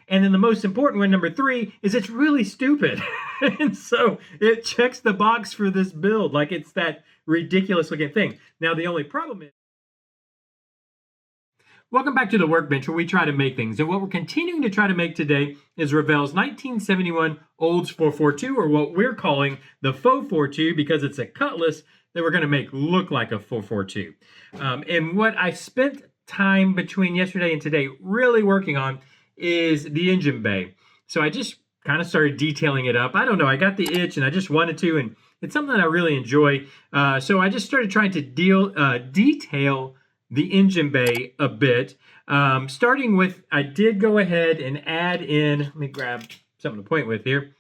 And then the most important one, number 3, is it's really stupid. And so it checks the box for this build. Like, it's that ridiculous looking thing. Now, the only problem is, welcome back to the workbench where we try to make things. And what we're continuing to try to make today is Revell's 1971 Olds 442, or what we're calling the Faux 42, because it's a Cutlass that we're going to make look like a 442. And what I spent time between yesterday and today really working on is the engine bay. So I just kind of started detailing it up. I don't know, I got the itch and I just wanted to, and it's something that I really enjoy. So I just started trying to detail the engine bay a bit. Starting with, I did go ahead and add in, let me grab something to point with here,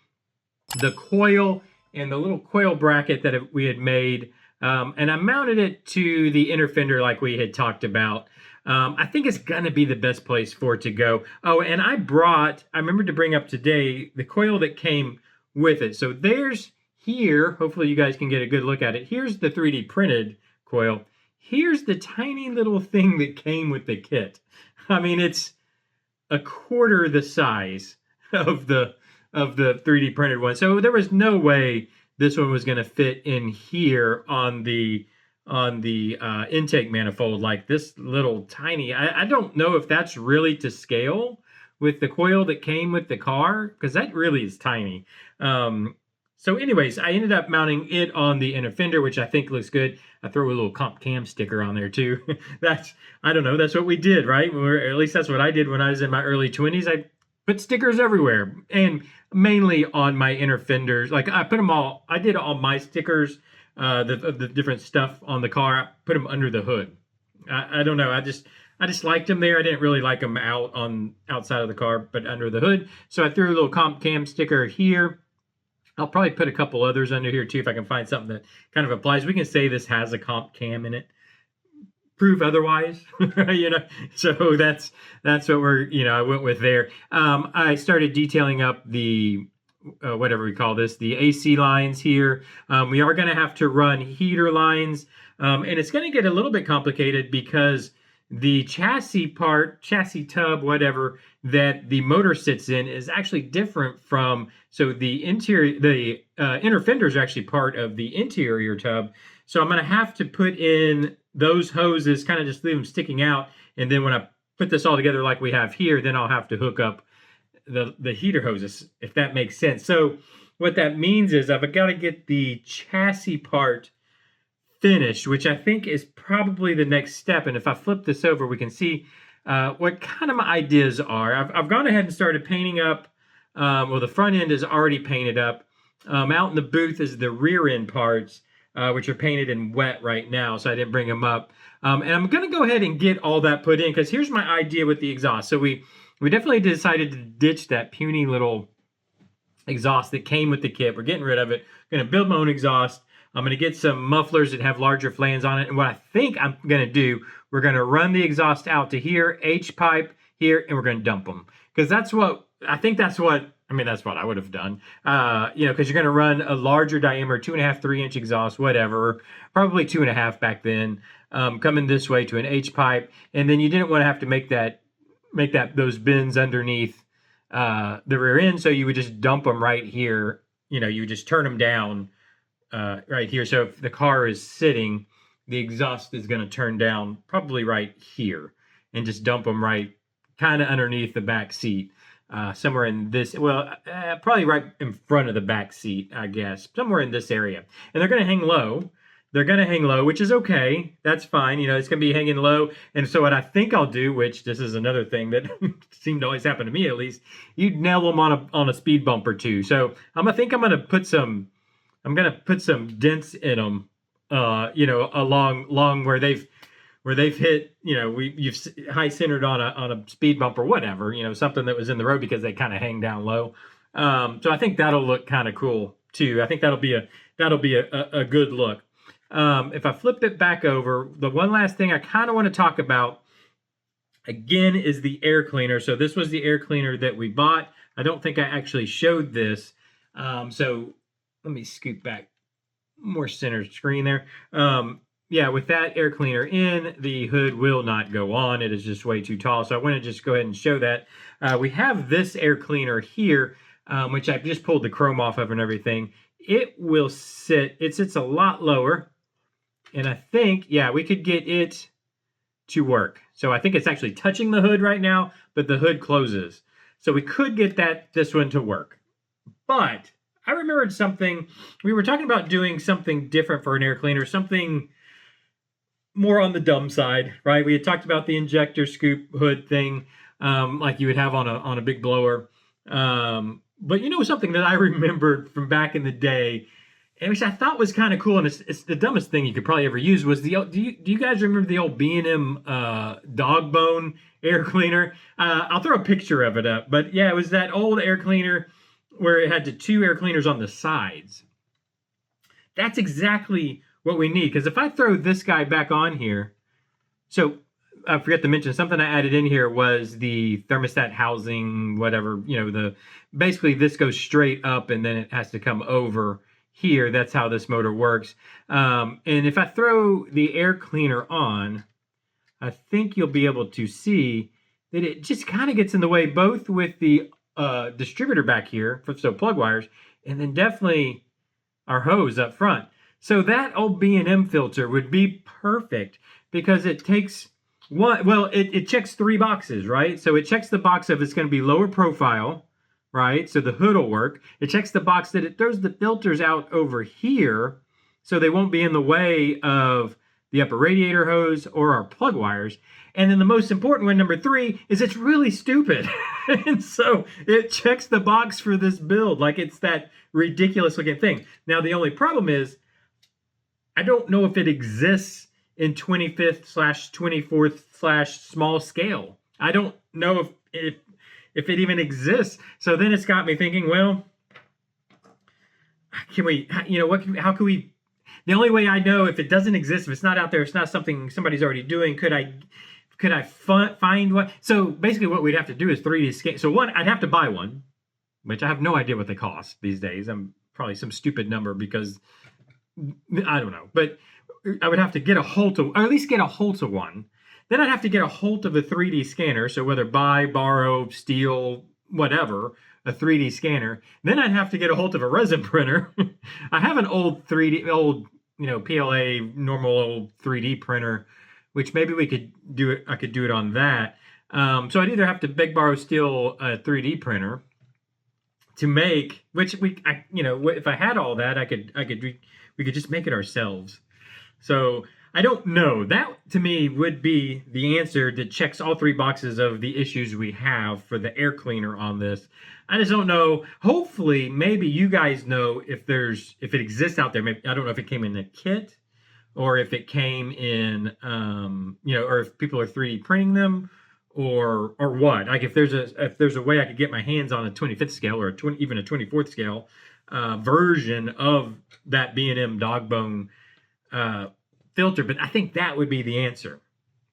the coil and the little coil bracket that we had made. And I mounted it to the inner fender like we had talked about. I think it's going to be the best place for it to go. Oh, and I remembered to bring up today the coil that came with it. So there's here, hopefully you guys can get a good look at it. Here's the 3D printed coil. Here's the tiny little thing that came with the kit. I mean, it's a quarter the size of the 3D printed one. So there was no way this one was going to fit in here on the intake manifold, like this little tiny. I don't know if that's really to scale with the coil that came with the car, because that really is tiny. So anyways, I ended up mounting it on the inner fender, which I think looks good. I throw a little comp cam sticker on there too. I don't know, that's what we did, right? Or at least that's what I did when I was in my early 20s. I put stickers everywhere, and mainly on my inner fenders. Like, I put them all, I did all my stickers, the different stuff on the car. I put them under the hood. I don't know, I just liked them there. I didn't really like them outside of the car, but under the hood. So I threw a little comp cam sticker here. I'll probably put a couple others under here too if I can find something that kind of applies. We can say this has a comp cam in it. Prove otherwise, you know. So that's what we're, I went with there. I started detailing up the whatever we call this, the AC lines here. We are going to have to run heater lines, and it's going to get a little bit complicated because the chassis tub, whatever, that the motor sits in is actually different from, so the inner fenders are actually part of the interior tub. So I'm going to have to put in those hoses, kind of just leave them sticking out. And then when I put this all together like we have here, then I'll have to hook up the heater hoses, if that makes sense. So what that means is I've got to get the chassis part finished, which I think is probably the next step. And if I flip this over, we can see what kind of my ideas are. I've gone ahead and started painting up. Well, the front end is already painted up. Out in the booth is the rear end parts, which are painted in wet right now, so I didn't bring them up. And I'm going to go ahead and get all that put in, because here's my idea with the exhaust. So we definitely decided to ditch that puny little exhaust that came with the kit. We're getting rid of it. I'm going to build my own exhaust. I'm going to get some mufflers that have larger flans on it. And what I think I'm going to do, we're going to run the exhaust out to here, H-pipe here, and we're going to dump them. Because that's what I would have done. Because you're going to run a larger diameter, 2.5, 3-inch exhaust, whatever, probably 2.5 back then, coming this way to an H-pipe. And then you didn't want to have to make those bins underneath the rear end. So you would just dump them right here. You would just turn them down right here. So if the car is sitting, the exhaust is going to turn down probably right here, and just dump them right kind of underneath the back seat, somewhere in this, probably right in front of the back seat, I guess, somewhere in this area. And they're going to hang low. Which is okay. That's fine. It's going to be hanging low. And so what I think I'll do, which this is another thing that seemed to always happen to me, at least, you'd nail them on a speed bump or two. So I'm going to put some dents in them, along where they've hit, you've high centered on a speed bump or whatever, something that was in the road, because they kind of hang down low. So I think that'll look kind of cool too. I think that'll be a good look. If I flip it back over, the one last thing I kind of want to talk about again is the air cleaner. So this was the air cleaner that we bought. I don't think I actually showed this. So let me scoot back more center screen there. yeah, with that air cleaner in, the hood will not go on. It is just way too tall. So I want to just go ahead and show that. We have this air cleaner here, which I've just pulled the chrome off of and everything. It sits a lot lower. And I think, yeah, we could get it to work. So I think it's actually touching the hood right now, but the hood closes. So we could get this one to work. But I remembered something. We were talking about doing something different for an air cleaner, something more on the dumb side, right? We had talked about the injector scoop hood thing, like you would have on a big blower. But you know, something that I remembered from back in the day, and which I thought was kind of cool, and it's the dumbest thing you could probably ever use, was do you guys remember the old B&M dog bone air cleaner? I'll throw a picture of it up, but yeah, it was that old air cleaner where it had the two air cleaners on the sides. That's exactly what we need, because if I throw this guy back on here, so I forgot to mention something I added in here was the thermostat housing, whatever, you know, basically this goes straight up and then it has to come over here. That's how this motor works. And if I throw the air cleaner on, I think you'll be able to see that it just kind of gets in the way, both with the distributor back here, so plug wires, and then definitely our hose up front. So that old B&M filter would be perfect because it takes it checks three boxes, right? So it checks the box of it's going to be lower profile, right? So the hood will work. It checks the box that it throws the filters out over here so they won't be in the way of the upper radiator hose or our plug wires. And then the most important one, number 3, is it's really stupid. And so it checks the box for this build like it's that ridiculous looking thing. Now, the only problem is I don't know if it exists in 25th/24th/small scale. I don't know if it even exists. So then it's got me thinking, well, can we, you know, how can we, the only way I know if it doesn't exist, if it's not out there, it's not something somebody's already doing, could I find what? So basically what we'd have to do is 3D scan. So one, I'd have to buy one, which I have no idea what they cost these days. I'm probably some stupid number because I don't know, but I would have to get a hold of, or at least get a hold of one. Then I'd have to get a hold of a 3D scanner. So whether buy, borrow, steal, whatever, a 3D scanner. Then I'd have to get a hold of a resin printer. I have an old PLA normal old 3D printer, which maybe we could do it. I could do it on that. So I'd either have to beg, borrow, steal a 3D printer to make, which if I had all that, we could just make it ourselves. So I don't know. That to me would be the answer that checks all 3 boxes of the issues we have for the air cleaner on this. I just don't know. Hopefully, maybe you guys know if it exists out there. Maybe, I don't know if it came in a kit or if it came in, or if people are 3D printing them or what. Like if there's a way I could get my hands on a 25th scale or even a 24th scale version of that B&M dog bone filter, but I think that would be the answer.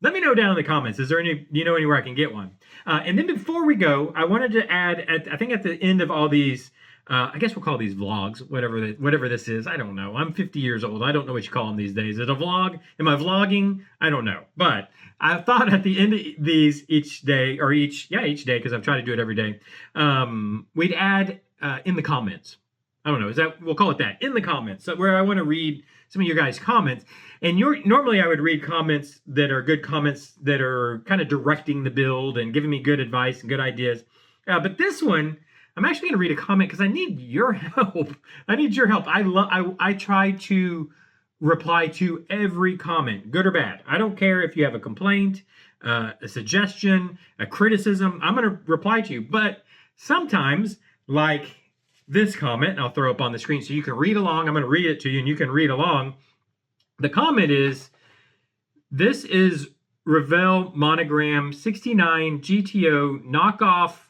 Let me know down in the comments. Do you know anywhere I can get one? And then before we go, I wanted to add, I think at the end of all these, I guess we'll call these vlogs, whatever this is. I don't know. I'm 50 years old. I don't know what you call them these days. Is it a vlog? Am I vlogging? I don't know. But I thought at the end of these each day, because I'm trying to do it every day, we'd add in the comments. I don't know. We'll call it that, in the comments, so where I want to read some of your guys' comments. And normally I would read comments that are good comments that are kind of directing the build and giving me good advice and good ideas. But this one, I'm actually going to read a comment because I need your help. I try to reply to every comment, good or bad. I don't care if you have a complaint, a suggestion, a criticism. I'm going to reply to you. But sometimes, like this comment, I'll throw up on the screen so you can read along. I'm going to read it to you and you can read along. The comment is, this is Revell Monogram 69 GTO knockoff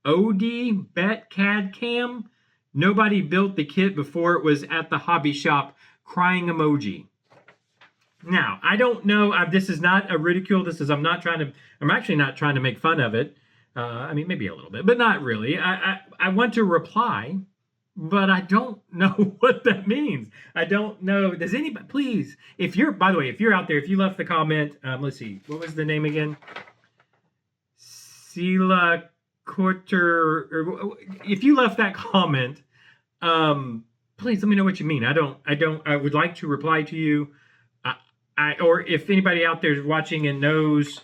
OD Bet CAD cam. Nobody built the kit before it was at the hobby shop. Crying emoji. Now, I don't know. This is not a ridicule. I'm actually not trying to make fun of it. I mean, maybe a little bit, but not really. I want to reply but I don't know what that means. I don't know. Does anybody, please, if you're, by the way, if you're out there, if you left the comment, let's see, what was the name again? Sela Quarter, or if you left that comment, please let me know what you mean. I would like to reply to you. Or if anybody out there is watching and knows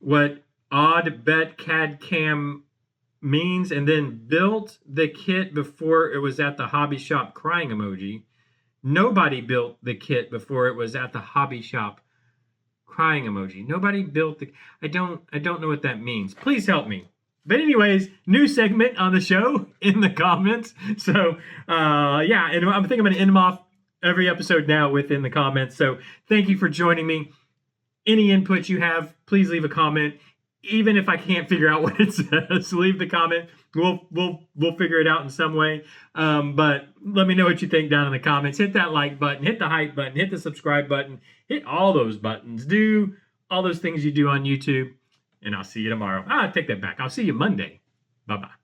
what odd bet CAD cam means, and then built the kit before it was at the hobby shop, crying emoji. Nobody built the kit before it was at the hobby shop, crying emoji. Nobody built the, I don't know what that means. Please help me. But anyways, new segment on the show in the comments. So yeah, and I think I'm going to end them off every episode now within the comments. So thank you for joining me. Any input you have, please leave a comment. Even if I can't figure out what it says, leave the comment. We'll figure it out in some way. But let me know what you think down in the comments. Hit that like button, hit the hype button, hit the subscribe button, hit all those buttons. Do all those things you do on YouTube. And I'll see you tomorrow. Take that back. I'll see you Monday. Bye-bye.